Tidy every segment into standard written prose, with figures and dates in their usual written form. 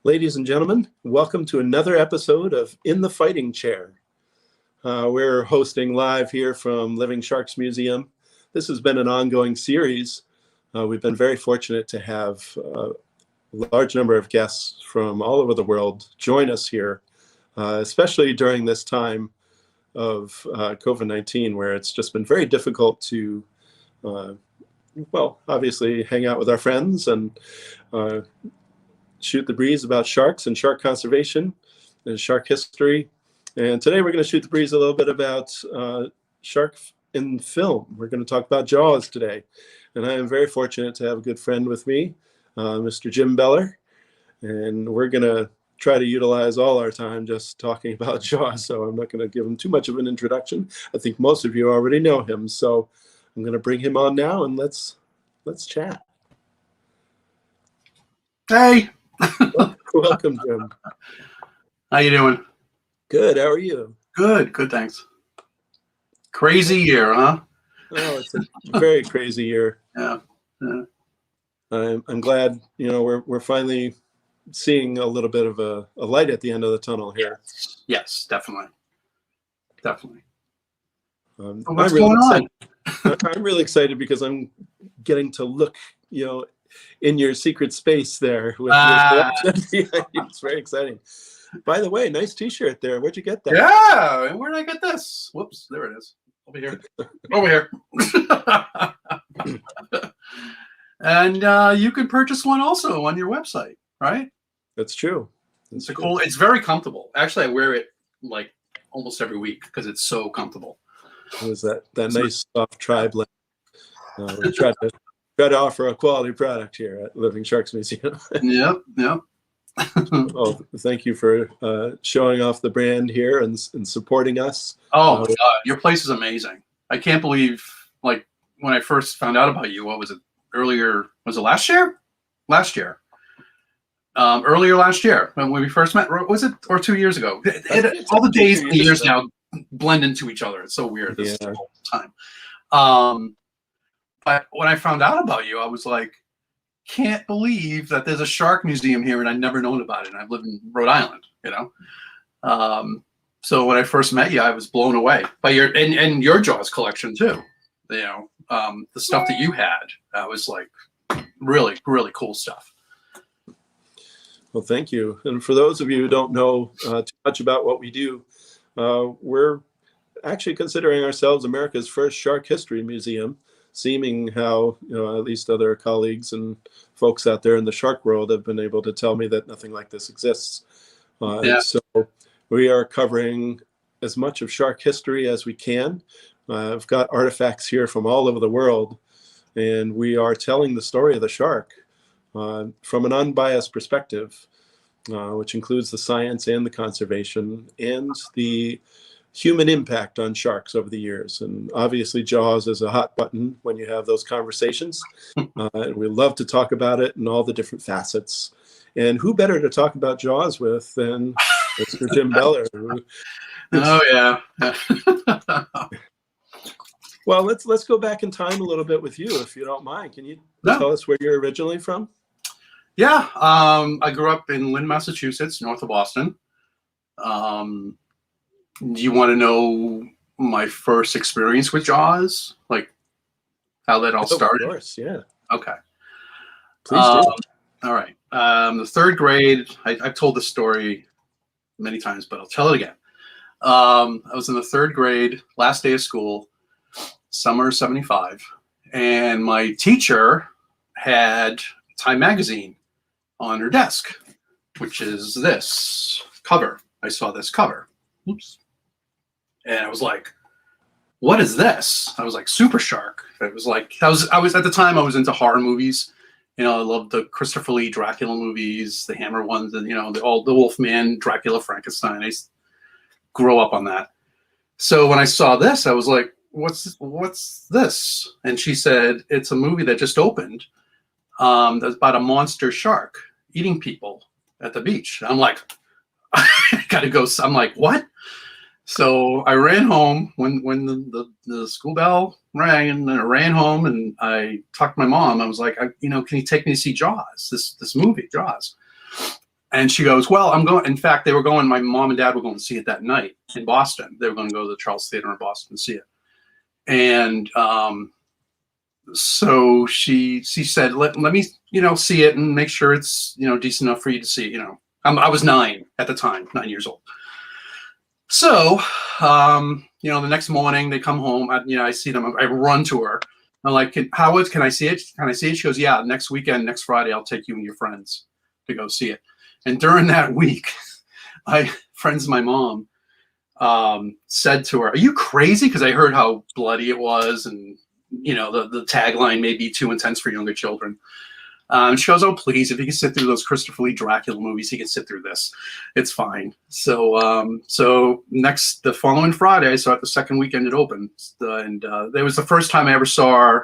Ladies and gentlemen, welcome to another episode of In the Fighting Chair. We're hosting live here from Living Sharks Museum. This has been an ongoing series. We've been very fortunate to have a large number of guests from all over the world join us here, especially during this time of COVID-19, where it's just been very difficult to, obviously hang out with our friends and shoot the breeze about sharks and shark conservation and shark history. And today we're going to shoot the breeze a little bit about shark in film. We're going to talk about Jaws today. And I am very fortunate to have a good friend with me, Mr. Jim Beller. And we're going to try to utilize all our time just talking about Jaws. So I'm not going to give him too much of an introduction. I think most of you already know him. So I'm going to bring him on now and let's chat. Hey. Welcome, Jim. How you doing? Good. How are you? Good, thanks. Crazy year, huh? Oh, it's a very crazy year. Yeah. I'm glad, we're finally seeing a little bit of a light at the end of the tunnel here. Yes, definitely. I'm what's really going on? I'm really excited because I'm getting to look, in your secret space there with it's very exciting. By the way, nice t-shirt there. Where'd you get that? Yeah, where did I get this? Whoops, there it is. Over here. And you can purchase one also on your website, right? That's true. It's cool. It's very comfortable. Actually, I wear it like almost every week because it's so comfortable. It was that nice soft tribe length. We try to offer a quality product here at Living Sharks Museum. Yep. Oh, thank you for showing off the brand here and supporting us. Oh my God, your place is amazing. I can't believe, like, when I first found out about you, what was it? Earlier, was it last year? Earlier last year when we first met, was it, or 2 years ago? All the days and the years now blend into each other. It's so weird this whole time. But when I found out about you, I was like, can't believe that there's a shark museum here and I'd never known about it. And I've lived in Rhode Island, So when I first met you, I was blown away by your Jaws collection too. The stuff that you had, was like really, really cool stuff. Well, thank you. And for those of you who don't know too much about what we do, we're actually considering ourselves America's first shark history museum, seeming how, at least other colleagues and folks out there in the shark world have been able to tell me that nothing like this exists. So we are covering as much of shark history as we can. I've got artifacts here from all over the world, and we are telling the story of the shark from an unbiased perspective, which includes the science and the conservation and the human impact on sharks over the years. And obviously Jaws is a hot button when you have those conversations. And we love to talk about it and all the different facets. And who better to talk about Jaws with than Mr. Jim Beller? Oh yeah. Well, let's go back in time a little bit with you, if you don't mind. Can you tell us where you're originally from? Yeah, I grew up in Lynn, Massachusetts, north of Boston. Do you want to know my first experience with Jaws? Like how that all started? Of course, yeah. Okay. Please do. All right. The third grade, I've told this story many times, but I'll tell it again. I was in the third grade, last day of school, summer '75, and my teacher had Time magazine on her desk, which is this cover. I saw this cover. Oops. And I was like, what is this? I was like, Super Shark. It was like, I was at the time I was into horror movies. I loved the Christopher Lee Dracula movies, the Hammer ones, and the Wolfman, Dracula, Frankenstein. I grew up on that. So when I saw this, I was like, what's this? And she said, it's a movie that just opened. That's about a monster shark eating people at the beach. I'm like, I gotta go. I'm like, what? So I ran home when the school bell rang, and I ran home and I talked to my mom. I was like, can you take me to see Jaws? This movie, Jaws. And she goes, well, I'm going. In fact, they were going. My mom and dad were going to see it that night in Boston. They were going to go to the Charles Theater in Boston to see it. And so she said, let me see it and make sure it's decent enough for you to see. I was 9 at the time, 9 years old. So the next morning they come home. I see them. I run to her. I'm like, Howard, can I see it? Can I see it? She goes, yeah. Next weekend, next Friday, I'll take you and your friends to go see it. And during that week, friends of my mom said to her, are you crazy? Because I heard how bloody it was, and the tagline may be too intense for younger children. She goes, oh, please, if he can sit through those Christopher Lee Dracula movies, he can sit through this. It's fine. So the following Friday, I saw it the second weekend it opened. And it was the first time I ever saw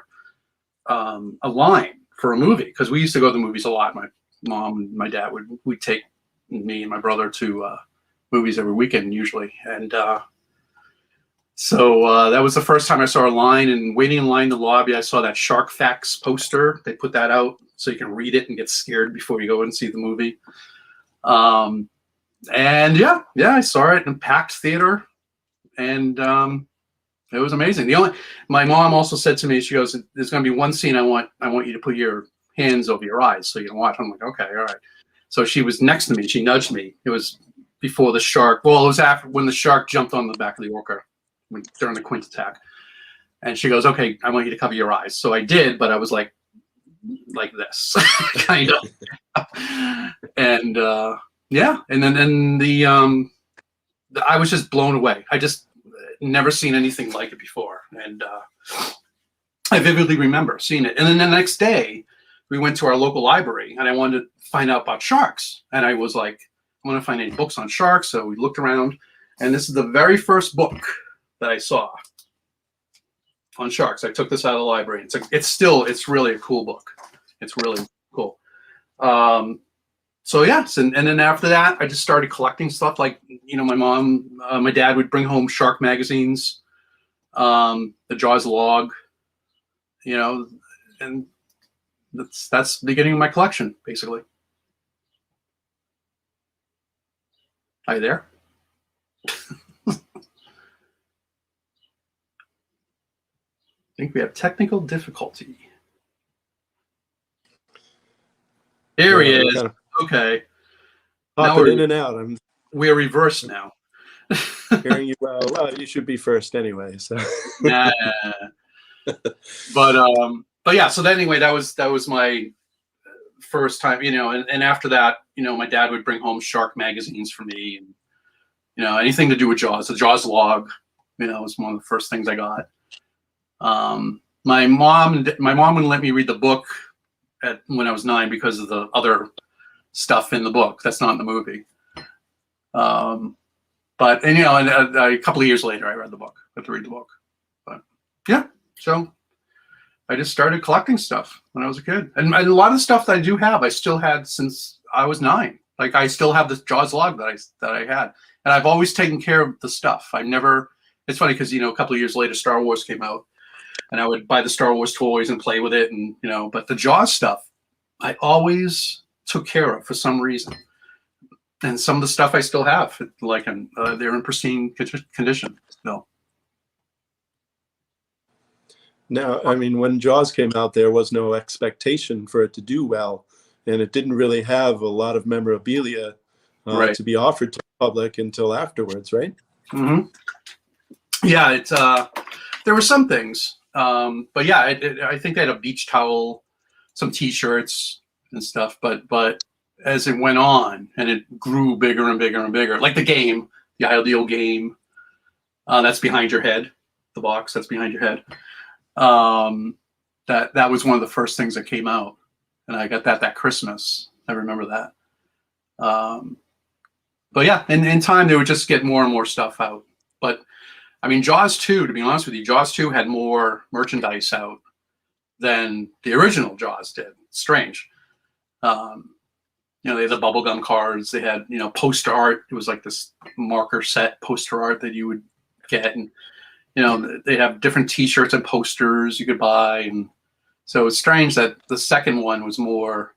a line for a movie, because we used to go to the movies a lot. My mom and my dad would take me and my brother to movies every weekend usually. And so that was the first time I saw a line, and waiting in line in the lobby, I saw that Shark Facts poster. They put that out so you can read it and get scared before you go and see the movie. And I saw it in a packed theater, and it was amazing. My mom also said to me, she goes, there's going to be one scene I want you to put your hands over your eyes so you can watch. I'm like, okay, all right. So she was next to me. She nudged me. It was before the shark. Well, it was after when the shark jumped on the back of the orca during the Quint attack. And she goes, okay, I want you to cover your eyes. So I did, but I was like this, kind of. And and then I was just blown away. I just never seen anything like it before. And I vividly remember seeing it. And then the next day, we went to our local library, and I wanted to find out about sharks. And I was like, I want to find any books on sharks. So we looked around, and this is the very first book that I saw on sharks. I took this out of the library. It's really a cool book. It's really cool. So yes, and then after that, I just started collecting stuff. Like, my dad would bring home shark magazines, the Jaws log, and that's the beginning of my collection, basically. Are you there? I think we have technical difficulty. Here he is. Kind of okay. Now in and out. We're reversed now. Hearing you well. You should be first anyway. So. Nah. But yeah. So then anyway, that was my first time. And after that, my dad would bring home shark magazines for me, and anything to do with Jaws. The Jaws log, was one of the first things I got. My mom wouldn't let me read the book when I was 9 because of the other stuff in the book that's not in the movie. But a couple of years later, I read the book. I had to read the book. But yeah, so I just started collecting stuff when I was a kid, and a lot of stuff that I do have, I still had since I was 9. Like, I still have this Jaws log that I had, and I've always taken care of the stuff. I never. It's funny because a couple of years later, Star Wars came out, and I would buy the Star Wars toys and play with it, and but the Jaws stuff, I always took care of for some reason. And some of the stuff I still have, like they're in pristine condition. No. Now, I mean, when Jaws came out, there was no expectation for it to do well, and it didn't really have a lot of memorabilia Right. to be offered to the public until afterwards, right? Mm-hmm. Yeah, there were some things, but yeah, I think they had a beach towel, some T-shirts and stuff, but as it went on and it grew bigger and bigger and bigger, like the ideal game, that's behind your head, the box that's behind your head. That was one of the first things that came out, and I got that Christmas. I remember that. But yeah, in time they would just get more and more stuff out. But I mean, Jaws 2, to be honest with you, Jaws 2 had more merchandise out than the original Jaws did. Strange. They had the bubblegum cards. They had, poster art. It was like this marker set poster art that you would get. And, they have different T-shirts and posters you could buy. And so it's strange that the second one was more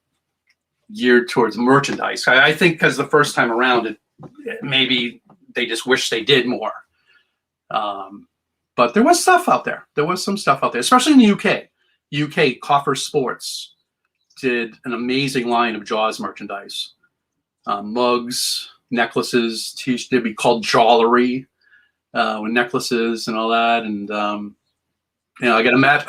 geared towards merchandise. I think because the first time around, maybe they just wish they did more. But there was stuff out there. There was some stuff out there, especially in the UK. UK Coffer Sports did an amazing line of Jaws merchandise, mugs, necklaces. They'd be called jewelry, with necklaces and all that. And I got a mat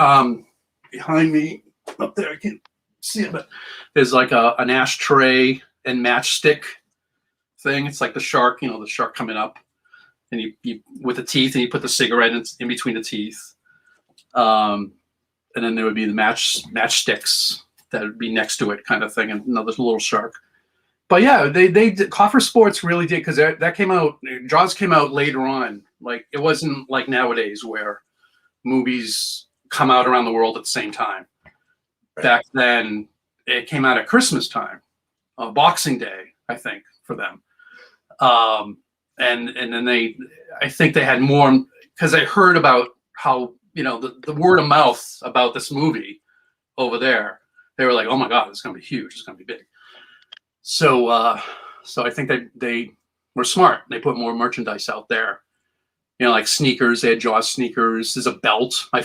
behind me up there. I can't see it, but there's like an ashtray and matchstick thing. It's like the shark, the shark coming up, and you with the teeth, and you put the cigarette in between the teeth. And then there would be the matchsticks that would be next to it, kind of thing, and another little shark. But yeah, they did. Coffer Sports really did, because that came out. Jaws came out later on. Like, it wasn't like nowadays where movies come out around the world at the same time. Right. Back then, it came out at Christmas time, Boxing Day, I think, for them. And then I think they had more, because I heard about how, the word of mouth about this movie over there. They were like, oh my God, it's going to be huge. It's going to be big. So I think they were smart. They put more merchandise out there. Like sneakers. They had Jaws sneakers. There's a belt. My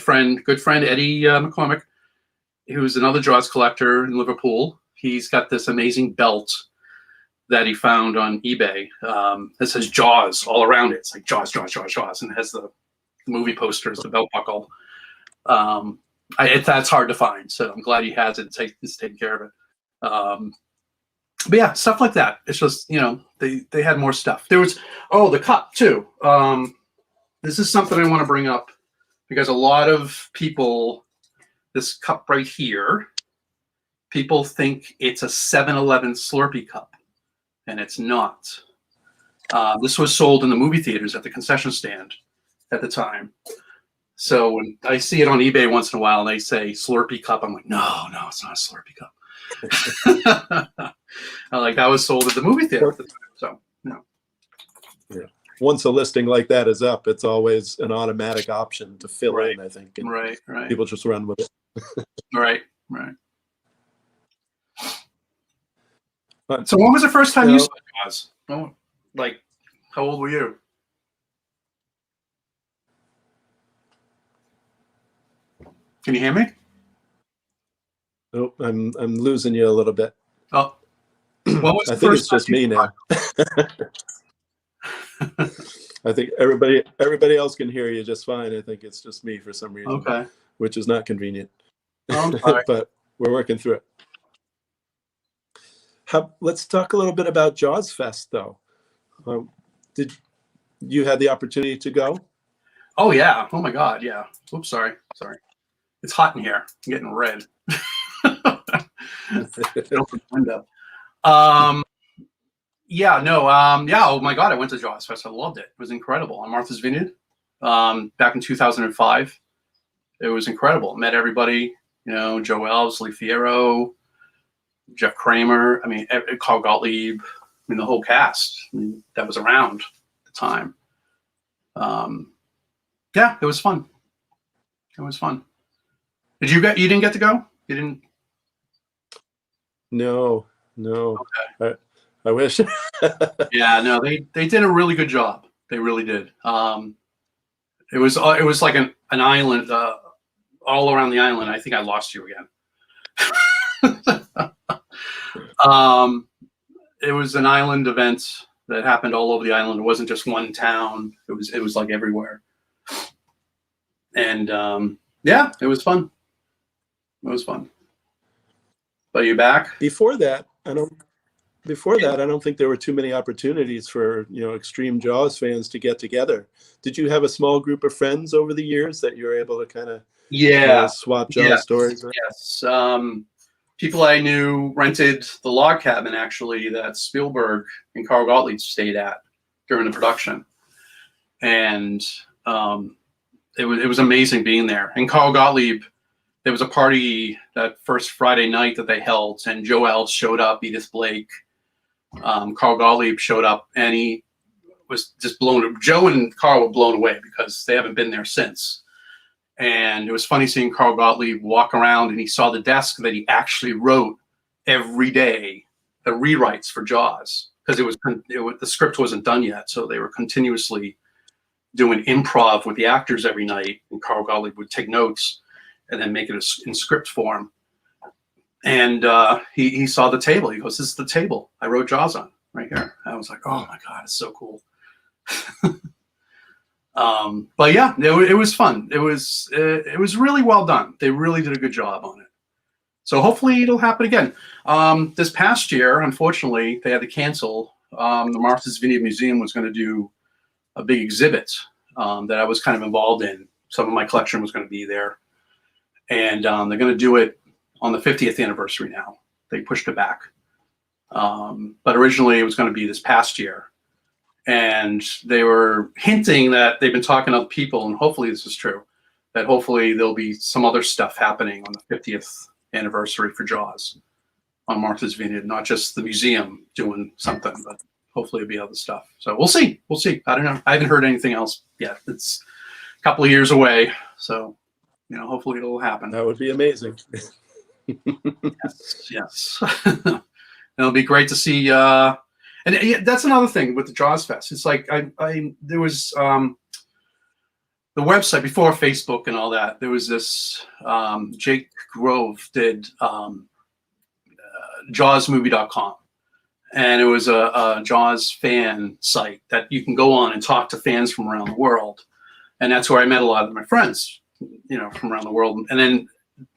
good friend Eddie McCormick, who's another Jaws collector in Liverpool. He's got this amazing belt that he found on eBay. That says Jaws all around it. It's like Jaws, Jaws, Jaws, Jaws, and it has the movie posters, the belt buckle. That's hard to find, so I'm glad he has it. He's taking care of it. But yeah, stuff like that. It's just, they had more stuff. There was, the cup too. This is something I want to bring up, because a lot of people, this cup right here, people think it's a 7-Eleven Slurpee cup, and it's not. This was sold in the movie theaters at the concession stand at the time. So when I see it on eBay once in a while and they say Slurpee cup, I'm like, no, it's not a Slurpee cup. That was sold at the movie theater at the time. So, no. Yeah. Once a listing like that is up, it's always an automatic option to fill in, I think. And right. People just run with it. Right. So when was the first time you saw Jaws? Oh, how old were you? Can you hear me? Oh, I'm losing you a little bit. Oh, what was I think it's just me now. I think everybody else can hear you just fine. I think it's just me for some reason. Okay. Which is not convenient. Oh, sorry. But we're working through it. Let's talk a little bit about Jaws Fest, though. Did you have the opportunity to go? Oh yeah. Oh my God. Yeah. Oops. Sorry. It's hot in here. I'm getting red. Open window. Yeah. No. Yeah. Oh my God. I went to Jaws Fest. I loved it. It was incredible on Martha's Vineyard. Back in 2005. It was incredible. Met everybody. Joe Elves, Lee Fierro, Jeff Kramer. Carl Gottlieb. The whole cast that was around at the time. Yeah, it was fun. You didn't get to go? You didn't? No. Okay. I wish. Yeah, no, they did a really good job. They really did. It was like an island, all around the island. I think I lost you again. It was an island event that happened all over the island. It wasn't just one town. It was like everywhere. And yeah, it was fun. But you back? Before that, I don't think there were too many opportunities for extreme Jaws fans to get together. Did you have a small group of friends over the years that you were able to kind of swap Jaws stories with? Yes. People I knew rented the log cabin, actually, that Spielberg and Carl Gottlieb stayed at during the production, and it was amazing being there. And Carl Gottlieb, there was a party that first Friday night that they held, and Joe Elves showed up, Edith Blake, Carl Gottlieb showed up, and he was just blown. Joe and Carl were blown away because they haven't been there since. And it was funny seeing Carl Gottlieb walk around, and he saw the desk that he actually wrote every day rewrites for Jaws because the script wasn't done yet, so they were continuously doing improv with the actors every night, and Carl Gottlieb would take notes and then make it in script form. And he saw the table. He goes, "This is the table I wrote Jaws on right here." I was like, "Oh my God, it's so cool." But yeah, it was fun. It was really well done. They really did a good job on it. So hopefully it'll happen again. This past year, unfortunately, they had to cancel. The Martha's Vineyard Museum was going to do a big exhibit that I was kind of involved in. Some of my collection was going to be there. And they're going to do it on the 50th anniversary now. They pushed it back. But originally it was going to be this past year. And they were hinting that they've been talking to other people, and hopefully this is true, that hopefully there'll be some other stuff happening on the 50th anniversary for Jaws on Martha's Vineyard, not just the museum doing something, but hopefully it'll be other stuff. So we'll see. We'll see. I don't know. I haven't heard anything else yet. It's a couple of years away. So, hopefully it'll happen. That would be amazing. Yes. It'll be great to see. And that's another thing with the Jaws Fest. It's like there was the website before Facebook and all that. There was this Jake Grove did JawsMovie.com, and it was a Jaws fan site that you can go on and talk to fans from around the world, and that's where I met a lot of my friends, from around the world. And then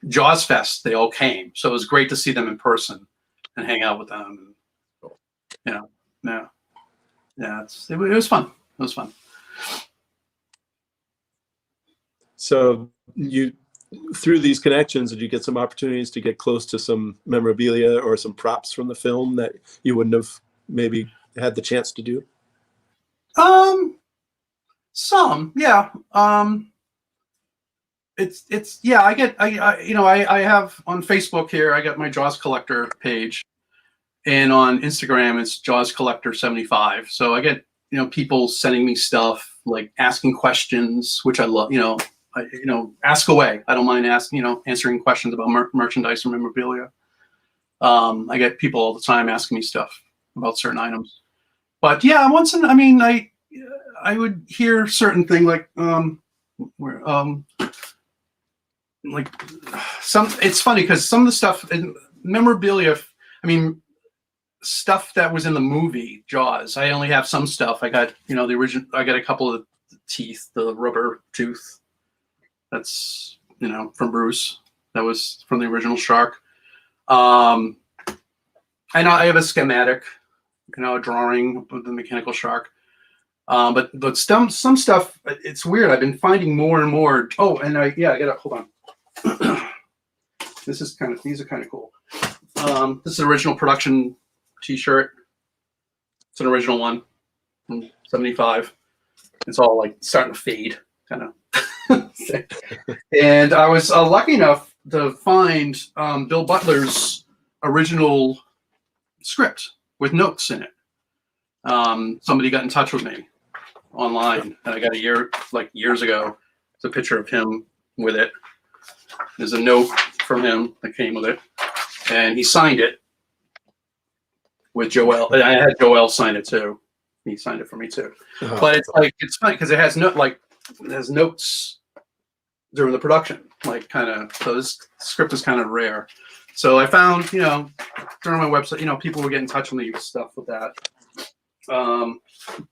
Jaws Fest, they all came, so it was great to see them in person and hang out with them. And, it was fun. It was fun. So through these connections, did you get some opportunities to get close to some memorabilia or some props from the film that you wouldn't have maybe had the chance to do? Some, yeah. It's yeah. I have on Facebook here. I got my Jaws Collector page, and on Instagram it's Jaws Collector 75. So I get people sending me stuff, like asking questions, which I love. Ask away. I don't mind answering questions about merchandise or memorabilia. I get people all the time asking me stuff about certain items. But yeah, I would hear certain thing like it's funny because some of the stuff in memorabilia, stuff that was in the movie Jaws, I only have some stuff. I got the original. I got a couple of teeth, the rubber tooth. That's from Bruce. That was from the original shark. I know I have a schematic, a drawing of the mechanical shark. But some stuff, it's weird. I've been finding more and more. Oh, and I gotta hold on. These are kind of cool. This is an original production T-shirt. It's an original one from 75. It's all like starting to fade, kind of. And I was lucky enough to find Bill Butler's original script with notes in it. Somebody got in touch with me online, and I got years ago. It's a picture of him with it. There's a note from him that came with it, and he signed it with Joel. I had Joel sign it too. He signed it for me too. Oh, but it's funny because it has notes during the production, so this script is kind of rare. So I found, during my website, people were getting in touch with me with stuff with that.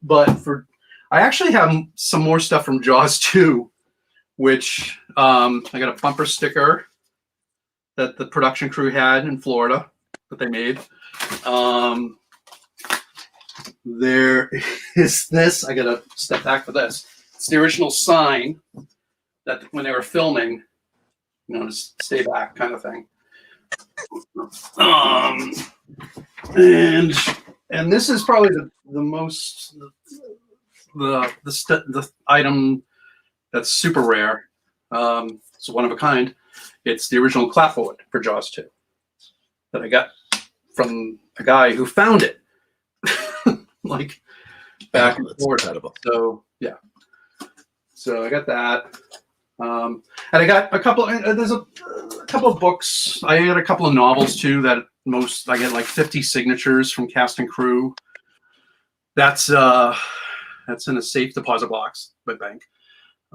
But I actually have some more stuff from Jaws 2, which I got a bumper sticker that the production crew had in Florida that they made. There is this. I got to step back for this. It's the original sign that when they were filming, just stay back kind of thing. And this is probably the most the item that's super rare. It's one of a kind. It's the original clapboard for Jaws 2 that I got from a guy who found it, back and forth. Incredible. So yeah. So I got that. And I got a couple. There's a couple of books. I got a couple of novels too that I get like 50 signatures from cast and crew. That's in a safe deposit box by bank.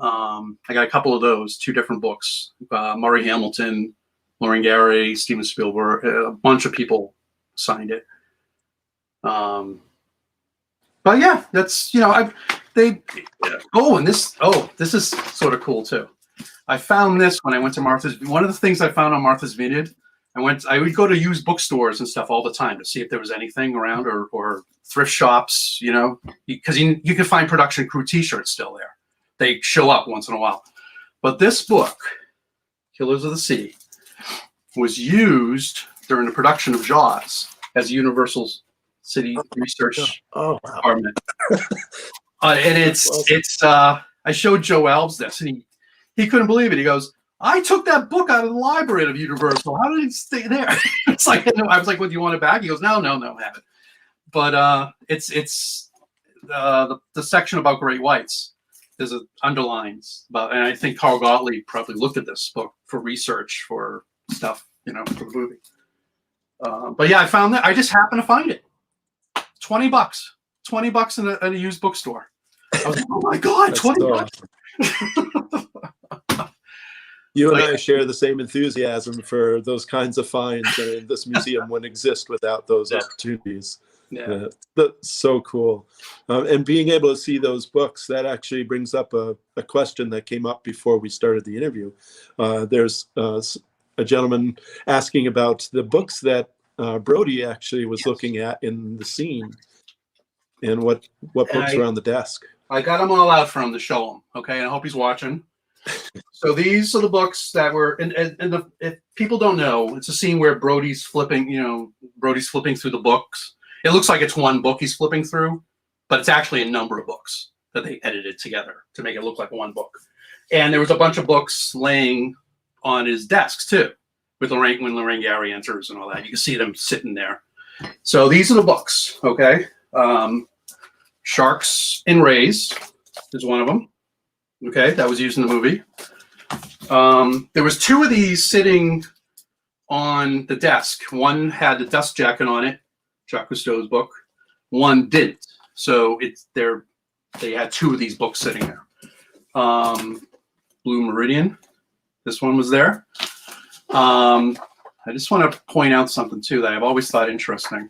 I got a couple of those, 2 different books. Murray Hamilton, Lauren Gary, Steven Spielberg, a bunch of people signed it. But yeah, that's, this is sort of cool too. I found this when I went to Martha's. One of the things I found on Martha's Vineyard, I would go to used bookstores and stuff all the time to see if there was anything around, or thrift shops, because you can find production crew t-shirts still there. They show up once in a while. But this book, Killers of the Sea, was used during the production of Jaws as Universal City Research Department. And I showed Joe Alves this, and he couldn't believe it. He goes, I took that book out of the library of Universal. How did it stay there? It's like, I was like, "What, do you want it back?" He goes, no, have it. But it's the section about great whites. There's underlines about, and I think Carl Gottlieb probably looked at this book for research for stuff, for the movie. But yeah, I found that. I just happened to find it. $20 in a used bookstore. I was like, oh my God, $20. You and I share the same enthusiasm for those kinds of finds, and this museum wouldn't exist without those opportunities. Yeah. That's so cool. And being able to see those books, that actually brings up a question that came up before we started the interview. There's a gentleman asking about the books that Brody actually was looking at in the scene, and what books are on the desk. I got them all out for him to show him. Okay, and I hope he's watching. So these are the books that were, and if people don't know, it's a scene where Brody's flipping through the books. It looks like it's one book he's flipping through, but it's actually a number of books that they edited together to make it look like one book. And there was a bunch of books laying on his desks too, with when Lorraine Gary enters and all that. You can see them sitting there. So these are the books, okay? Sharks and Rays is one of them. Okay, that was used in the movie. There was 2 of these sitting on the desk. One had the dust jacket on it, Jacques Cousteau's book. One didn't. So they had 2 of these books sitting there. Blue Meridian. This one was there. I just want to point out something too that I've always thought interesting.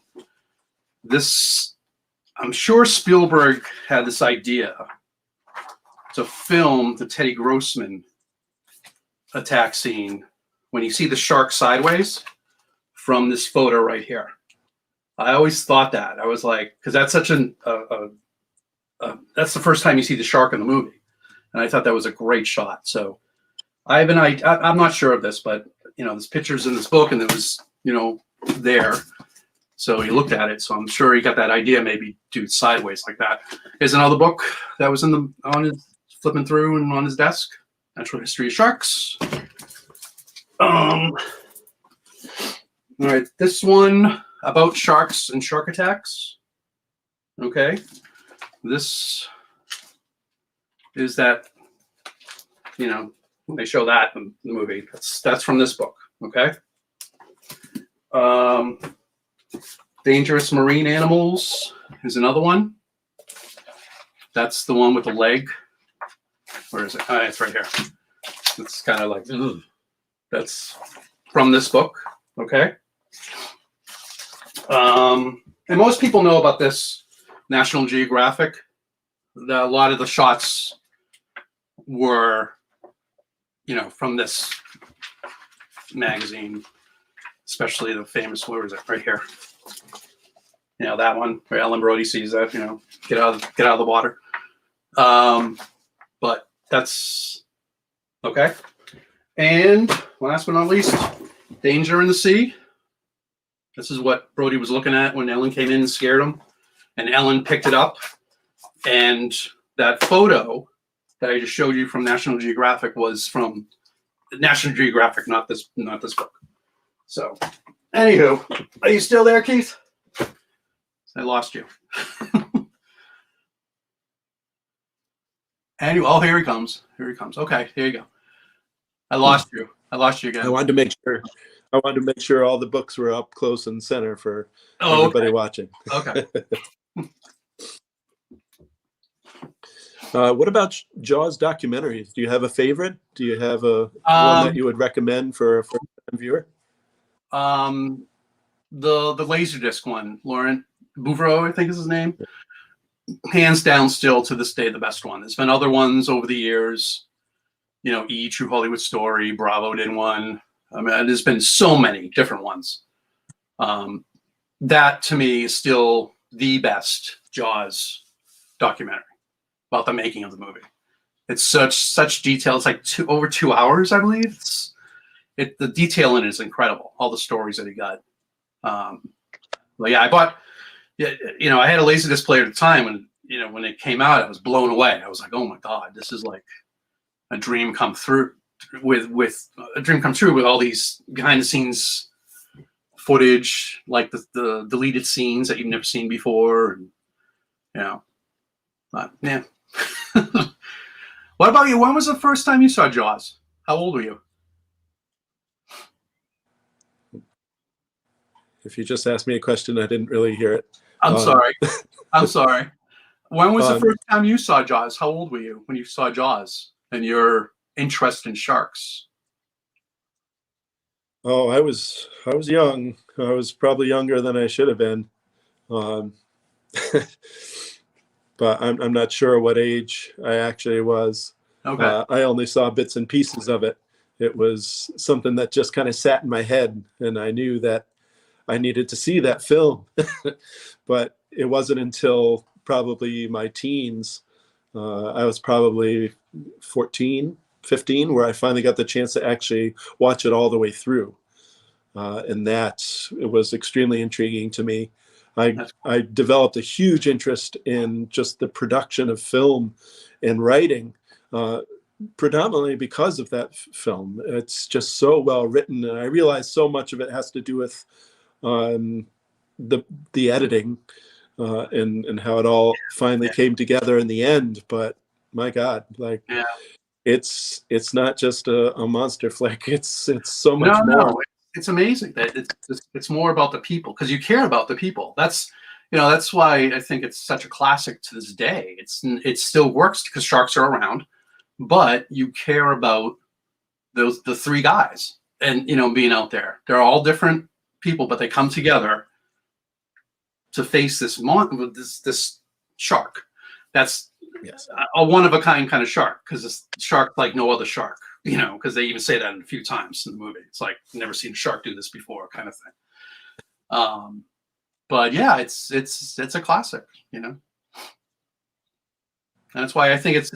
I'm sure Spielberg had this idea to film the Teddy Grossman attack scene when you see the shark sideways from this photo right here. I always thought that. I was like, because that's such that's the first time you see the shark in the movie, and I thought that was a great shot. So I'm not sure of this, but there's pictures in this book, and it was there. So he looked at it. So I'm sure he got that idea, maybe do it sideways like that. Here's another book that was on his flipping through and on his desk. Natural History of Sharks. All right, this one about sharks and shark attacks. Okay, this is that. They show that in the movie. That's from this book. Okay. Dangerous Marine Animals is another one. That's the one with the leg. Where is it? Oh, it's right here. It's kind of like, ugh. That's from this book. Okay. And most people know about this National Geographic. A lot of the shots were, from this magazine, especially the famous, where is it? Right here. That one where Ellen Brody sees that, get out of the water. But that's okay. And last but not least, Danger in the Sea. This is what Brody was looking at when Ellen came in and scared him. And Ellen picked it up. And that photo that I just showed you from National Geographic was from National Geographic, not this book. So, anywho, are you still there, Keith? I lost you. Anyway, here he comes. Okay, here you go. I lost you. I lost you I again. wanted to make sure. I wanted to make sure all the books were up close and center for Oh, everybody okay. watching. Okay. What about Jaws documentaries? Do you have a favorite? Do you have a one that Um, you would recommend for a first-time viewer? um, the Laserdisc one, Laurent Bouvreau, I think is his name. Hands down, still to this day, the best one. There's been other ones over the years. You know, True Hollywood Story, Bravo did one. I mean, there's been so many different ones. That to me is still the best Jaws documentary about the making of the movie. It's such detail. It's like over 2 hours, I believe. The detail in it is incredible. All the stories that he got. But yeah, I bought. Yeah, you know, I had a Laserdisc player at the time, and you know, when it came out, I was blown away. I was like, oh my god, this is like a dream come through with a dream come true with all these behind the scenes footage, like the deleted scenes that you've never seen before, and you know, but yeah. What about you? When was the first time you saw Jaws? How old were you? If you just asked me a question, I didn't really hear it. I'm sorry. I'm sorry. When was the Um, first time you saw Jaws? How old were you when you saw Jaws and your interest in sharks? oh, I was young. I was probably younger than I should have been. Um, but I'm not sure what age I actually was. Okay. I only saw bits and pieces of it. It was something that just kind of sat in my head, and I knew that I needed to see that film. But it wasn't until probably my teens, I was probably 14, 15, where I finally got the chance to actually watch it all the way through. And that it was extremely intriguing to me. I developed a huge interest in just the production of film and writing, uh, predominantly because of that film. It's just so well written, and I realized so much of it has to do with um, the editing and how it all finally Yeah. came together in the end. But my God, like Yeah. it's not just a monster flick. It's so much No, more. no, it's amazing that it's more about the people because you care about the people. That's that's why I think it's such a classic to this day. It still works because sharks are around, but you care about the three guys and being out there. They're all different people, but they come together to face this shark. That's Yes. a one of a kind of shark because it's shark like no other shark. Because they even say that a few times in the movie. It's like never seen a shark do this before, kind of thing. But yeah, it's a classic, and that's why I think it's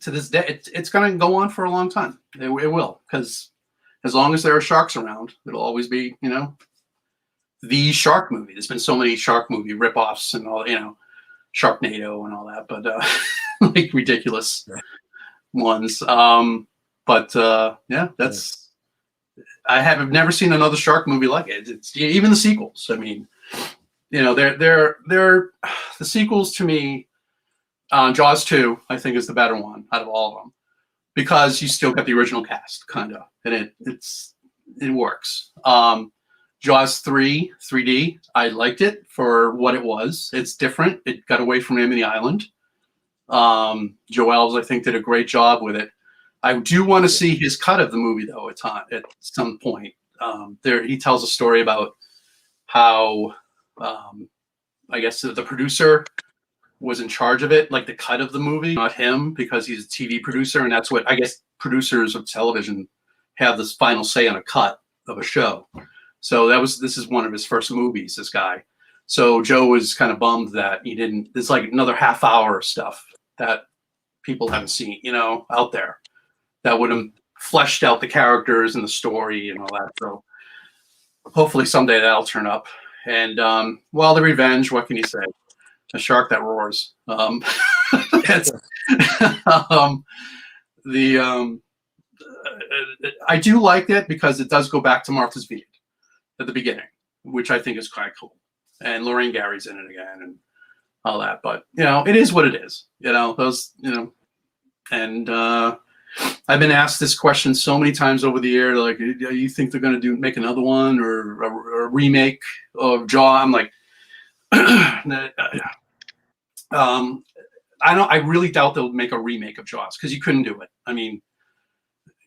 to this day it's going to go on for a long time. It will, because as long as there are sharks around, it'll always be the shark movie. There's been so many shark movie ripoffs and all, Sharknado and all that, but like ridiculous ones. But yeah, that's I have never seen another shark movie like it. It's even the sequels. I mean, they're the sequels to me. Jaws 2, I think, is the better one out of all of them because you still got the original cast, kind of, and it works. Jaws 3, 3D, I liked it for what it was. It's different. It got away from Amity Island. Joe Elves, I think, did a great job with it. I do want to see his cut of the movie, though, at some point. He tells a story about how, I guess, the producer was in charge of it, like the cut of the movie, not him, because he's a TV producer, and that's what I guess producers of television have this final say on a cut of a show. So this is one of his first movies, this guy. So Joe was kind of bummed that he didn't. There's like another half hour of stuff that people haven't seen, out there that would have fleshed out the characters and the story and all that. So hopefully someday that'll turn up. And the revenge. What can you say? A shark that roars. I do like it because it does go back to Martha's Vineyard at the beginning, which I think is quite cool. And Lorraine Gary's in it again and all that. But it is what it is. And I've been asked this question so many times over the year, like, do you think they're going to make another one or a remake of Jaw? I'm like, I really doubt they'll make a remake of Jaws because you couldn't do it. I mean,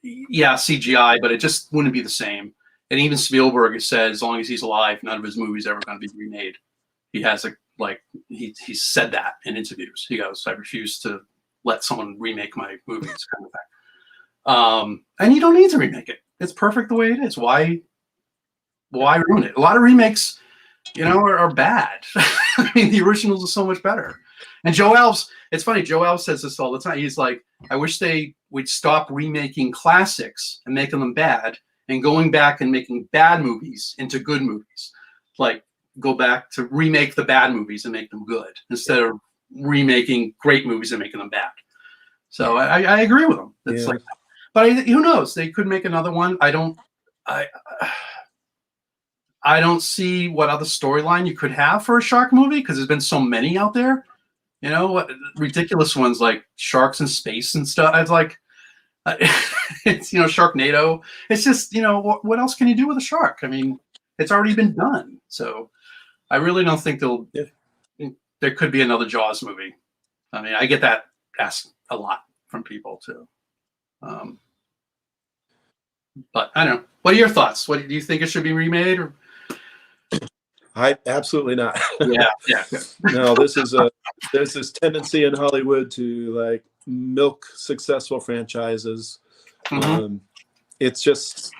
yeah, CGI, but it just wouldn't be the same. And even Spielberg has said, as long as he's alive, none of his movies are ever going to be remade. He has he said that in interviews. He goes, I refuse to let someone remake my movies, kind of thing. And you don't need to remake it. It's perfect the way it is. Why ruin it? A lot of remakes, are bad. I mean, the originals are so much better. And Joe Alves, it's funny, Joe Alves says this all the time. He's like, I wish they would stop remaking classics and making them bad and going back and making bad movies into good movies. Like, go back to remake the bad movies and make them good instead of remaking great movies and making them bad. So I agree with him. It's like, but who knows? They could make another one. I don't see what other storyline you could have for a shark movie because there's been so many out there. Ridiculous ones like sharks in space and stuff. It's like, it's Sharknado. It's just what else can you do with a shark? I mean, it's already been done. So I really don't think there could be another Jaws movie. I mean, I get that asked a lot from people too. But I don't know. What are your thoughts? What do you think it should be remade? Or I absolutely not. Yeah. No, there's this tendency in Hollywood to like milk successful franchises. Mm-hmm. It's just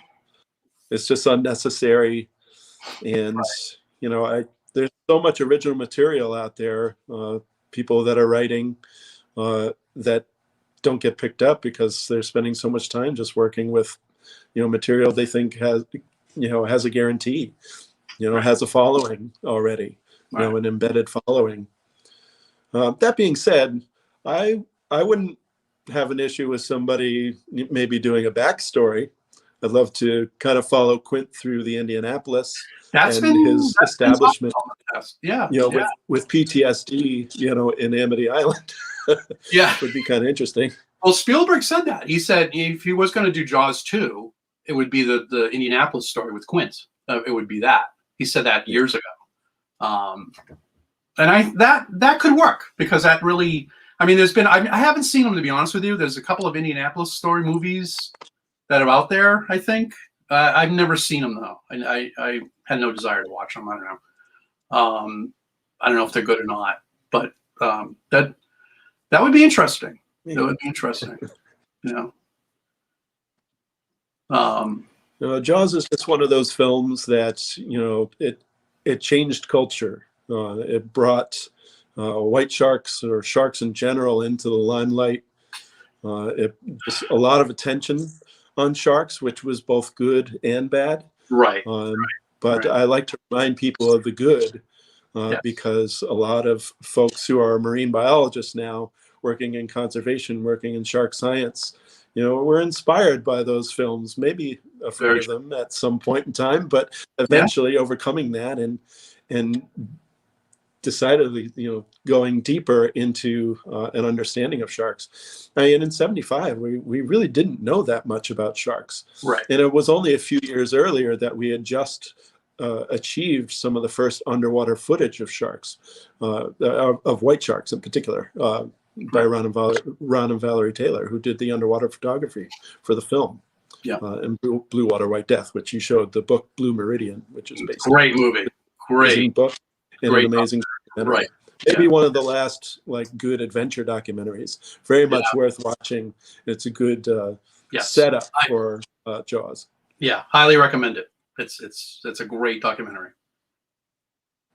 unnecessary, and there's so much original material out there. People that are writing that don't get picked up because they're spending so much time just working with material they think has a guarantee. Has a following already, Right. An embedded following. That being said, I wouldn't have an issue with somebody maybe doing a backstory. I'd love to kind of follow Quint through the Indianapolis his establishment. With PTSD, in Amity Island. Yeah, would be kind of interesting. Well, Spielberg said that. He said if he was going to do Jaws 2, it would be the Indianapolis story with Quint. It would be that. He said that years ago. And that could work because that really, I mean, I haven't seen them, to be honest with you. There's a couple of Indianapolis story movies that are out there, I think. I've never seen them though. I had no desire to watch them. I don't know. I don't know if they're good or not, but that would be interesting. That would be interesting. Jaws is just one of those films that it changed culture. It brought white sharks or sharks in general into the limelight. It was a lot of attention on sharks, which was both good and bad. Right. But I like to remind people of the good because a lot of folks who are marine biologists now, working in conservation, working in shark science, we're inspired by those films, maybe afraid of them at some point in time, but eventually overcoming that and decidedly, going deeper into an understanding of sharks. I mean, in 75, we really didn't know that much about sharks. Right. And it was only a few years earlier that we had just achieved some of the first underwater footage of sharks, of white sharks in particular, by Ron and Valerie Taylor, who did the underwater photography for the film. Yeah. And Blue Water, White Death, which you showed the book Blue Meridian, which is basically great movie. Great book and great an amazing documentary. Right. Maybe one of the last good adventure documentaries. Very much worth watching. It's a good setup for Jaws. Yeah, highly recommend it. It's a great documentary.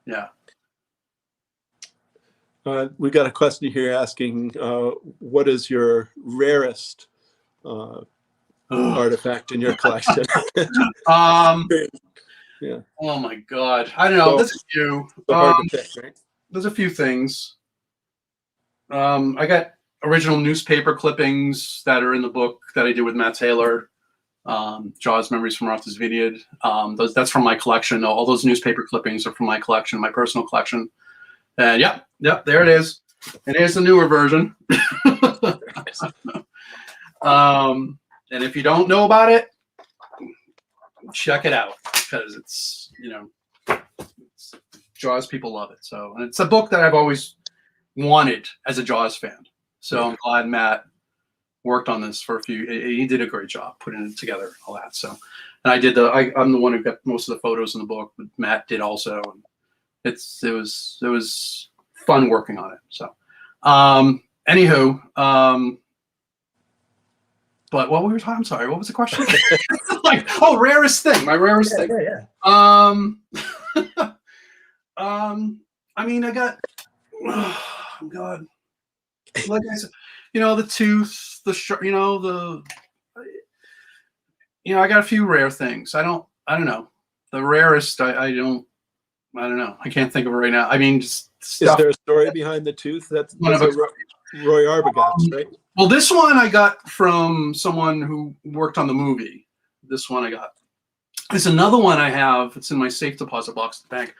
Yeah. We got a question here asking, what is your rarest artifact in your collection? Yeah. Oh my God. I don't know. There's a few. Hard to pick, right? There's a few things. I got original newspaper clippings that are in the book that I did with Matt Taylor. Jaws Memories from Martha's Vineyard. That's from my collection. All those newspaper clippings are from my collection, my personal collection. And yep, there it is. And here's the newer version. And if you don't know about it, check it out because it's, Jaws people love it. So, and it's a book that I've always wanted as a Jaws fan. So I'm glad Matt worked on this for a few. He did a great job putting it together and all that. So, and I'm the one who got most of the photos in the book, but Matt did also. And it was fun working on it. So, anywho, but what we were talking, I'm sorry, what was the question? Like, oh, rarest thing, my rarest thing. Yeah. I mean, I got, oh God, like I said, the tooth, the shark, I got a few rare things. I don't know. The rarest, I don't know. I can't think of it right now. I mean, just stuff. Is there a story behind the tooth? That's Roy Arbogast, right? Well, this one I got from someone who worked on the movie. This one I got. There's another one I have. It's in my safe deposit box at the bank.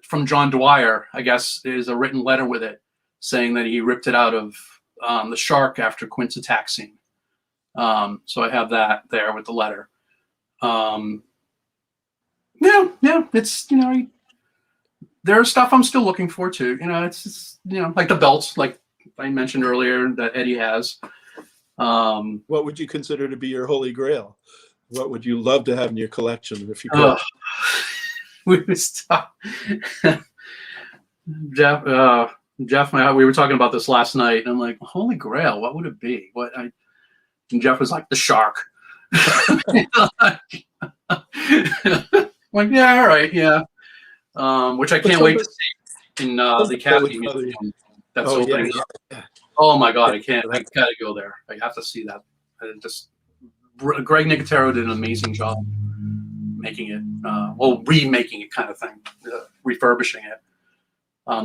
From John Dwyer, I guess. There's a written letter with it saying that he ripped it out of the shark after Quint's attack scene. So I have that there with the letter. Yeah, it's, there's stuff I'm still looking for too. It's just, like the belts, like I mentioned earlier that Eddie has. What would you consider to be your holy grail? What would you love to have in your collection if you could? We Jeff, we were talking about this last night, and I'm like, holy grail, what would it be? And Jeff was like, the shark. Like, yeah, all right, yeah. Which I can't wait to see in the Academy Museum. That's opening up. Yeah. Oh my God, I gotta go there. I have to see that. Greg Nicotero did an amazing job making it, remaking it kind of thing, refurbishing it,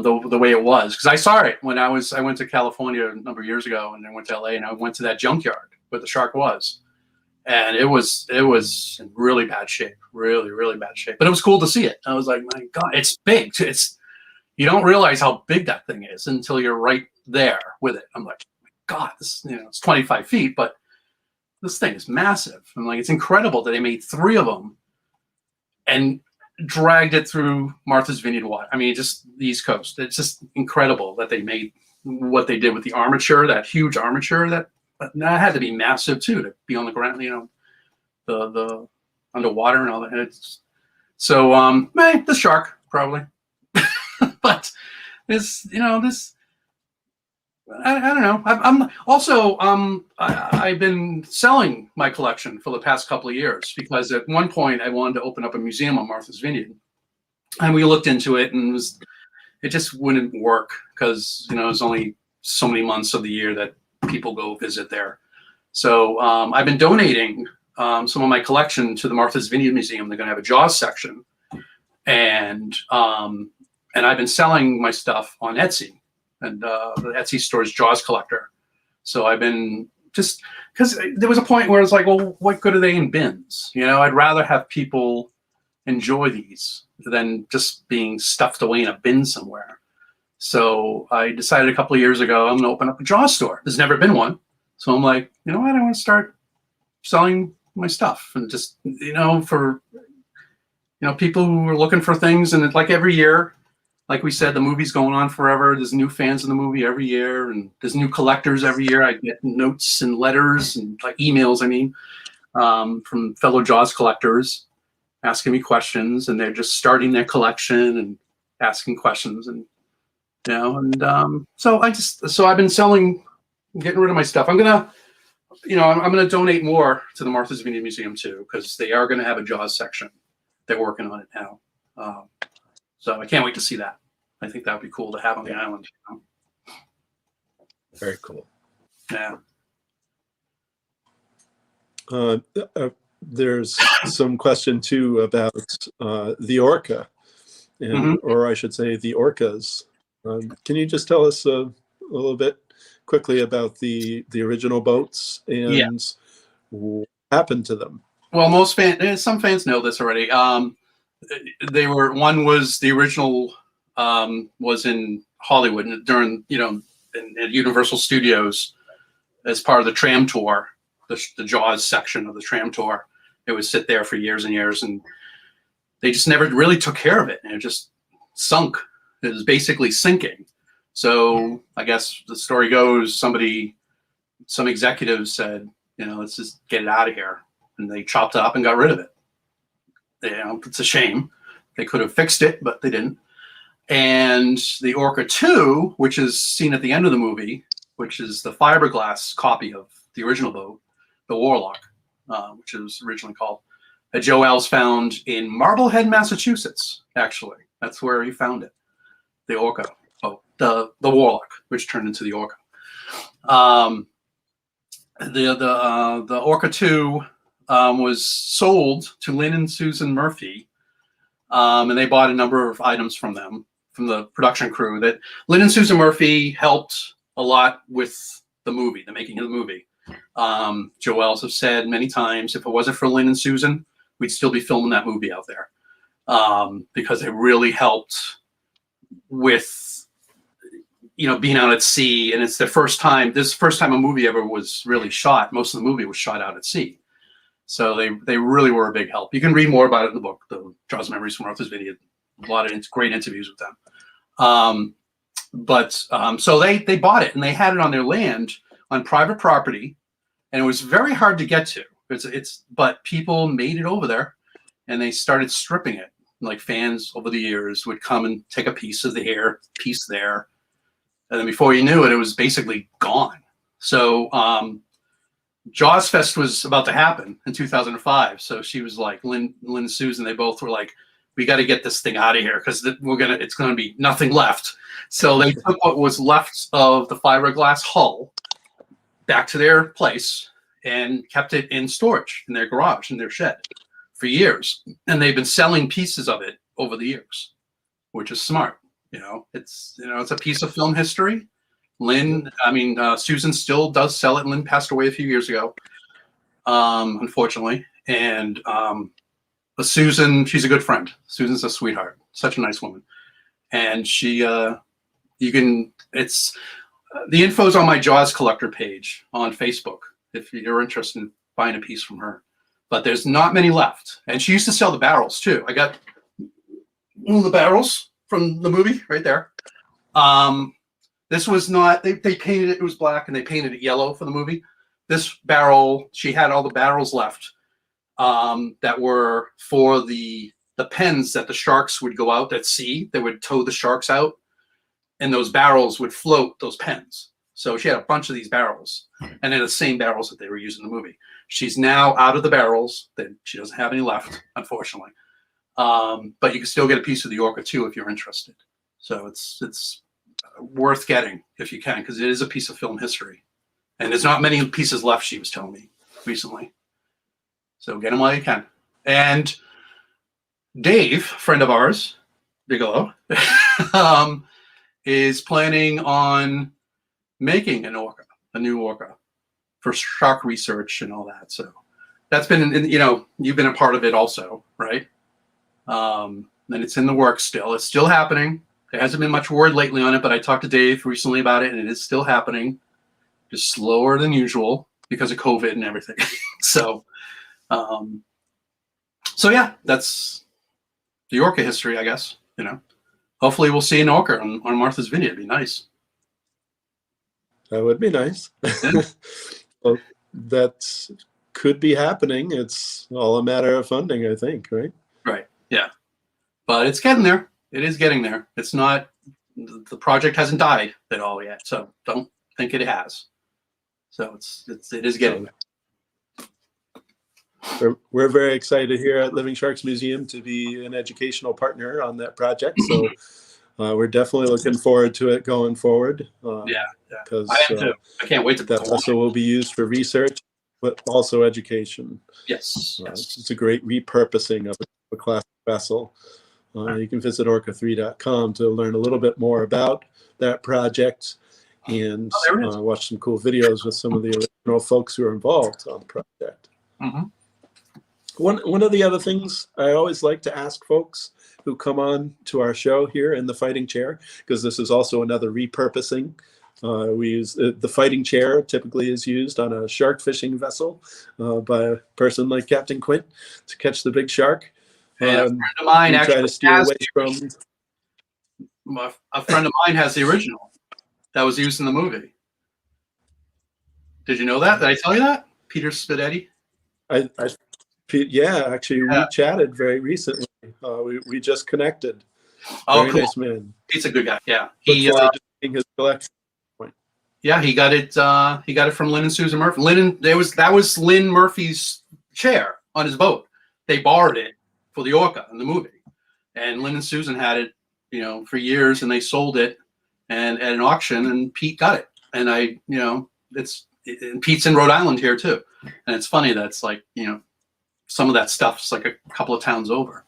the way it was. Because I saw it when I went to California a number of years ago, and then went to LA, and I went to that junkyard where the shark was, and it was in really bad shape, really, really bad shape. But it was cool to see it. I was like, my God, it's big. You don't realize how big that thing is until you're right there with it. I'm like, my God, this, it's 25 feet, but this thing is massive. I'm like, it's incredible that they made 3 of them and dragged it through Martha's Vineyard water. I mean, just the East Coast. It's just incredible that they made what they did with the armature, that huge armature. That had to be massive too, to be on the ground, the underwater and all that. The shark probably, but this, I don't know. I'm also I've been selling my collection for the past couple of years because at one point I wanted to open up a museum on Martha's Vineyard, and we looked into it, and it just wouldn't work because there's only so many months of the year that people go visit there. So I've been donating some of my collection to the Martha's Vineyard Museum. They're going to have a Jaws section, and I've been selling my stuff on Etsy. And the Etsy store is Jaws Collector. So I've been just, because there was a point where it's like, well, what good are they in bins? I'd rather have people enjoy these than just being stuffed away in a bin somewhere. So I decided a couple of years ago, I'm going to open up a Jaws store. There's never been one. So I'm like, you know what? I want to start selling my stuff. And just, for, people who are looking for things. And it's like every year, like we said, the movie's going on forever. There's new fans of the movie every year, and there's new collectors every year. I get notes and letters and emails, from fellow Jaws collectors asking me questions, and they're just starting their collection and asking questions, and so I've been selling, getting rid of my stuff. I'm gonna donate more to the Martha's Vineyard Museum too, because they are gonna have a Jaws section. They're working on it now. So I can't wait to see that. I think that would be cool to have on the island. Very cool. Yeah. There's some question too about the orca, or I should say the orcas. Can you just tell us a little bit quickly about the original boats and what happened to them? Well, some fans know this already. One was the original, was in Hollywood during, at Universal Studios. as part of the tram tour, the Jaws section of the tram tour. It would sit there for years and years, and they just never really took care of it, and it just sunk. It was basically sinking. So I guess the story goes, some executives said, let's just get it out of here, and they chopped it up and got rid of it. It's a shame. They could have fixed it, but they didn't. And the Orca 2, which is seen at the end of the movie, which is the fiberglass copy of the original boat, the Warlock, which it was originally called, that Joe Ells found in Marblehead, Massachusetts, actually. That's where he found it, the Orca. Oh, the Warlock, which turned into the Orca. The Orca 2 was sold to Lynn and Susan Murphy, and they bought a number of items from them, from the production crew. That Lynn and Susan Murphy helped a lot with the movie, the making of the movie. Joe Ells have said many times, if it wasn't for Lynn and Susan, we'd still be filming that movie out there, because they really helped with being out at sea. And it's the first time a movie ever was really shot. Most of the movie was shot out at sea. So they really were a big help. You can read more about it in the book, the Jaws Memories from Martha's Vineyard. A lot of great interviews with them. So they bought it, and they had it on their land on private property, and it was very hard to get to. But people made it over there, and they started stripping it. Like fans over the years would come and take a piece of the hair, piece there. And then before you knew it, it was basically gone. So Jaws Fest was about to happen in 2005. So she was like, Lynn and Susan, they both were like, we got to get this thing out of here, because it's going to be nothing left. So they took what was left of the fiberglass hull back to their place and kept it in storage in their garage, in their shed, for years. And they've been selling pieces of it over the years, which is smart. It's a piece of film history. Susan still does sell it. Lynn passed away a few years ago, unfortunately. And Susan, she's a good friend. Susan's a sweetheart, such a nice woman. And the info's on my Jaws collector page on Facebook if you're interested in buying a piece from her. But there's not many left. And she used to sell the barrels too. I got one of the barrels from the movie right there. This was not, they painted it was black, and they painted it yellow for the movie. This barrel, she had all the barrels left that were for the pens that the sharks would go out at sea. They would tow the sharks out, and those barrels would float those pens. So she had a bunch of these barrels, and they're the same barrels that they were using in the movie. She's now out of the barrels. She doesn't have any left, unfortunately. But you can still get a piece of the Orca 2 if you're interested. So it's worth getting if you can, because it is a piece of film history. And there's not many pieces left, she was telling me recently. So get them while you can. And Dave, friend of ours, Bigelow, is planning on making a new Orca for shark research and all that. So that's been, you've been a part of it also, right? And it's in the works still. It's still happening. There hasn't been much word lately on it, but I talked to Dave recently about it, and it is still happening, just slower than usual because of COVID and everything. So yeah, that's the Orca history, I guess. Hopefully we'll see an Orca on Martha's Vineyard. It'd be nice. That would be nice. Well, that could be happening. It's all a matter of funding, I think, right? Right. Yeah. But it's getting there. It is getting there. It's not, the project hasn't died at all yet. So don't think it has. So it is getting there. We're very excited here at Living Sharks Museum to be an educational partner on that project. So we're definitely looking forward to it going forward. Because I am too. I can't wait to. That also will be used for research, but also education. Yes. It's a great repurposing of a classic vessel. You can visit orca3.com to learn a little bit more about that project and watch some cool videos with some of the original folks who are involved on the project. Mm-hmm. One of the other things I always like to ask folks who come on to our show here in the Fighting Chair, because this is also another repurposing We use the fighting chair typically is used on a shark fishing vessel by a person like Captain Quint to catch the big shark. And a friend of mine We try actually to steer has away from. a friend of mine has the original that was used in the movie. Did you know that? Did I tell you that? Peter Spidetti? Yeah, actually, Yeah. we chatted very recently. We just connected. Oh, Very cool. Nice man. He's a good guy. Yeah. Look forward to seeing his collection. Yeah, he got it. He got it from Lynn and Susan Murphy. That was Lynn Murphy's chair on his boat. They borrowed it for the Orca in the movie, and Lynn and Susan had it, for years, and they sold it, and at an auction, and Pete got it. And and Pete's in Rhode Island here too, and it's funny that's like some of that stuff's like a couple of towns over.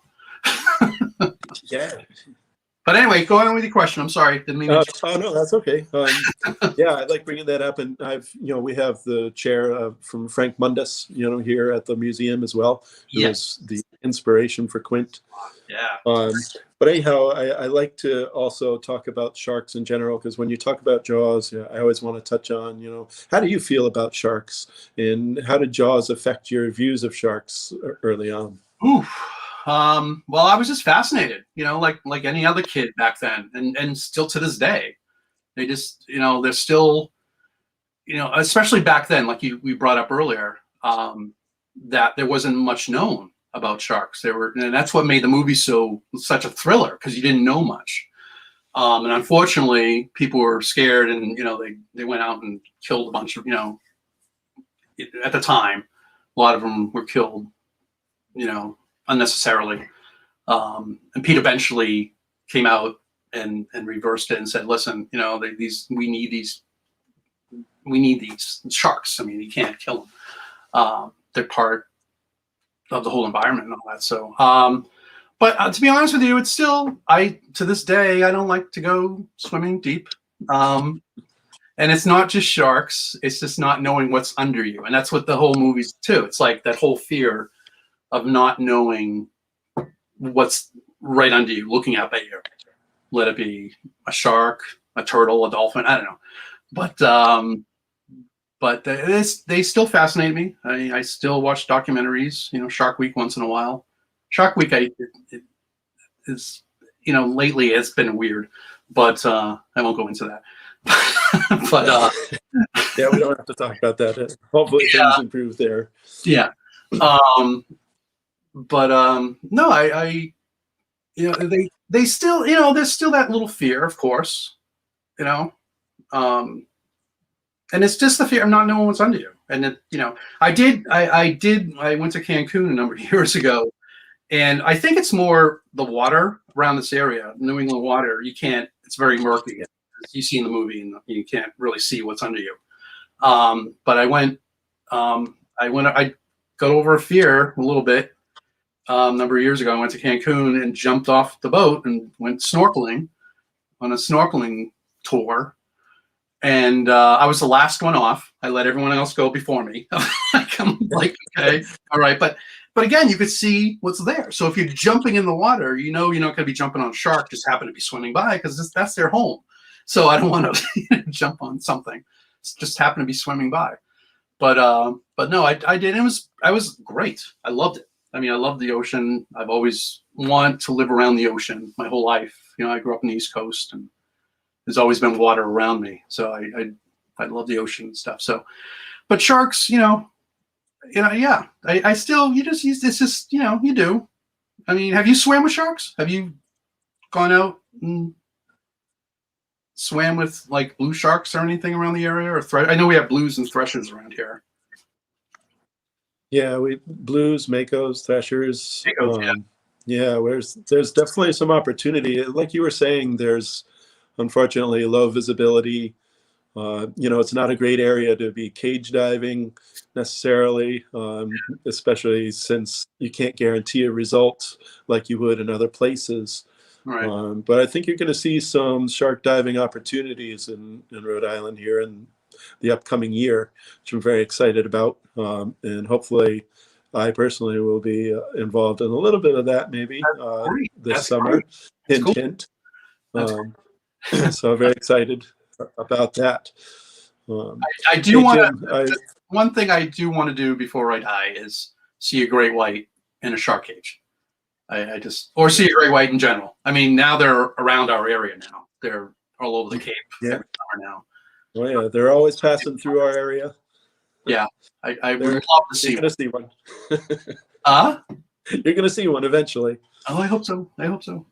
Yeah. But anyway, go on with your question. I'm sorry, didn't mean to. Oh no, that's okay. Yeah, I like bringing that up, and we have the chair from Frank Mundus, here at the museum as well, who was the inspiration for Quint. Yeah. But anyhow, I like to also talk about sharks in general, because when you talk about Jaws, I always want to touch on, how do you feel about sharks, and how did Jaws affect your views of sharks early on? Ooh. Well, I was just fascinated, like any other kid back then, and still to this day. They just, they're still, especially back then, like we brought up earlier, that there wasn't much known about sharks. And that's what made the movie such a thriller, because you didn't know much. And unfortunately, people were scared, and they went out and killed a bunch of, at the time, a lot of them were killed, unnecessarily. And Pete eventually came out and reversed it and said, listen, we need these sharks. I mean, you can't kill them. They're part of the whole environment and all that. So, but to be honest with you, it's still, to this day, I don't like to go swimming deep. And it's not just sharks. It's just not knowing what's under you. And that's what the whole movie's too. It's like that whole fear of not knowing what's right under you, looking up at you. Let it be a shark, a turtle, a dolphin, I don't know. But they still fascinate me. I still watch documentaries, Shark Week once in a while. Shark Week, is, lately it's been weird, but I won't go into that. But yeah, we don't have to talk about that. Hopefully things improve there. Yeah. But no, they still, there's still that little fear, of course, and it's just the fear of not knowing what's under you. And I went to Cancun a number of years ago, and I think it's more the water around this area, New England water. It's very murky. You see in the movie, and you can't really see what's under you. But I got over a fear a little bit. A number of years ago, I went to Cancun and jumped off the boat and went snorkeling on a snorkeling tour. And I was the last one off. I let everyone else go before me. I'm like, okay, all right. But again, you could see what's there. So if you're jumping in the water, you're not going to be jumping on a shark just happen to be swimming by, because that's their home. So I don't want to jump on something. It's just happen to be swimming by. But no, I did. I was great. I loved it. I mean, I love the ocean. I've always wanted to live around the ocean my whole life. I grew up on the East Coast, and there's always been water around me. So I love the ocean and stuff. So, but sharks, yeah, I still, it's just, you do. I mean, have you swam with sharks? Have you gone out and swam with like blue sharks or anything around the area? Or I know we have blues and threshers around here. Yeah, blues, makos, threshers. Makos, yeah, there's definitely some opportunity. Like you were saying, there's unfortunately low visibility. It's not a great area to be cage diving necessarily, especially since you can't guarantee a result like you would in other places. Right. But I think you're going to see some shark diving opportunities in Rhode Island here in the upcoming year, which I'm very excited about. And hopefully I personally will be involved in a little bit of that maybe this summer. Hint, hint. So I'm very excited. about that. I do hey, want Jim, to. One thing I do want to do before I die is see a great white in a shark cage. I just, or see a great white in general. I mean, now they're around our area now. They're all over the Cape every summer now. Oh yeah, they're always passing through our area. Yeah, I would love to see. You're gonna see one. You're gonna see one eventually. Oh, I hope so. I hope so.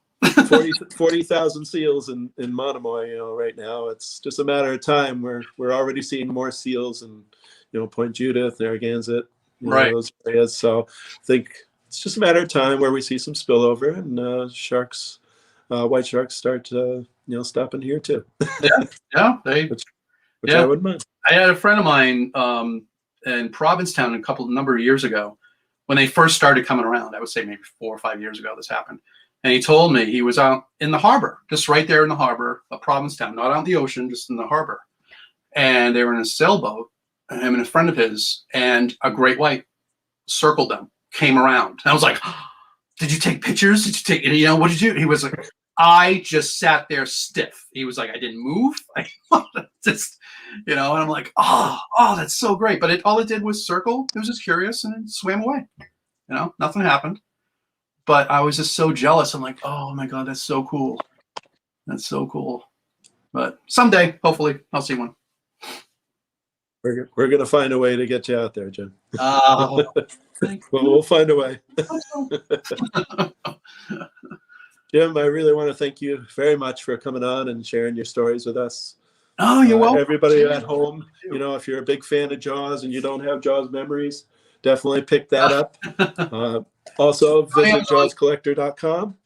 40,000 seals in Monomoy, right now. It's just a matter of time. We're already seeing more seals in, Point Judith, Narragansett, right, those areas. So I think it's just a matter of time where we see some spillover and sharks, white sharks start, stopping here too. yeah, which I wouldn't mind. I had a friend of mine in Provincetown a number of years ago when they first started coming around. I would say maybe 4 or 5 years ago this happened. And he told me he was out in the harbor, just right there in the harbor of Provincetown, not out in the ocean, just in the harbor. And they were in a sailboat, him and a friend of his, and a great white circled them, came around. And I was like, did you take pictures? Did you take, what did you do? He was like, I just sat there stiff. He was like, I didn't move. I just, and I'm like, oh, that's so great. But all it did was circle. It was just curious and it swam away. Nothing happened. But I was just so jealous. I'm like, oh my God, that's so cool. That's so cool. But someday, hopefully, I'll see one. We're going to find a way to get you out there, Jim. We'll find a way. Jim, I really want to thank you very much for coming on and sharing your stories with us. Oh, you're welcome. Everybody at home, if you're a big fan of Jaws and you don't have Jaws memories, definitely pick that up. Also, visit jawscollector.com.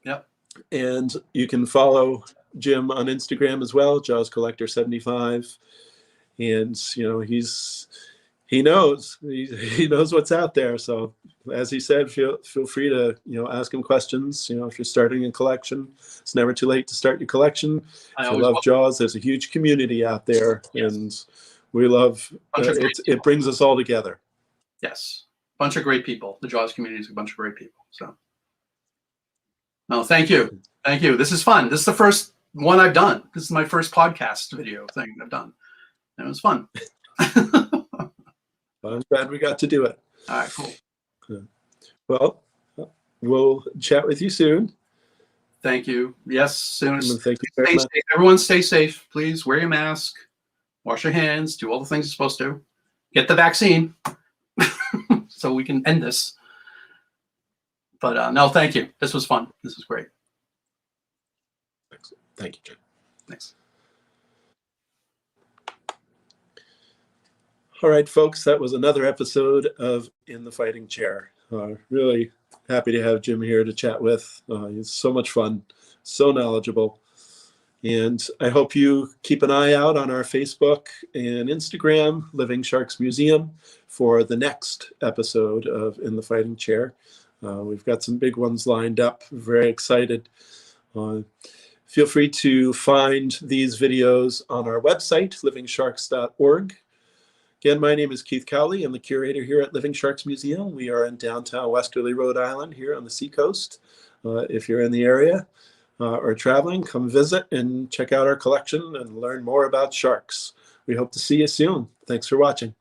Yep. And you can follow Jim on Instagram as well, JawsCollector75. And, he knows what's out there. So as he said, feel free to, ask him questions. If you're starting a collection, it's never too late to start your collection. If you love Jaws, there's a huge community out there. Yes. And we love it brings us all together. Yes. Bunch of great people. The Jaws community is a bunch of great people. So, no, thank you. Thank you. This is fun. This is the first one I've done. This is my first podcast video thing I've done. And it was fun. I'm glad we got to do it. All right, cool. Well, we'll chat with you soon. Thank you. Yes, soon. Thank you very much. Safe. Everyone stay safe. Please wear your mask, wash your hands, do all the things you're supposed to. Get the vaccine so we can end this. But no, thank you. This was fun. This was great. Excellent. Thank you, Jim. Thanks. All right, folks, that was another episode of In the Fighting Chair. Really happy to have Jim here to chat with. He's so much fun, so knowledgeable. And I hope you keep an eye out on our Facebook and Instagram, Living Sharks Museum, for the next episode of In the Fighting Chair. We've got some big ones lined up. Very excited. Feel free to find these videos on our website, livingsharks.org. Again, my name is Keith Cowley. I'm the curator here at Living Sharks Museum. We are in downtown Westerly, Rhode Island, here on the seacoast. If you're in the area or traveling, come visit and check out our collection and learn more about sharks. We hope to see you soon. Thanks for watching.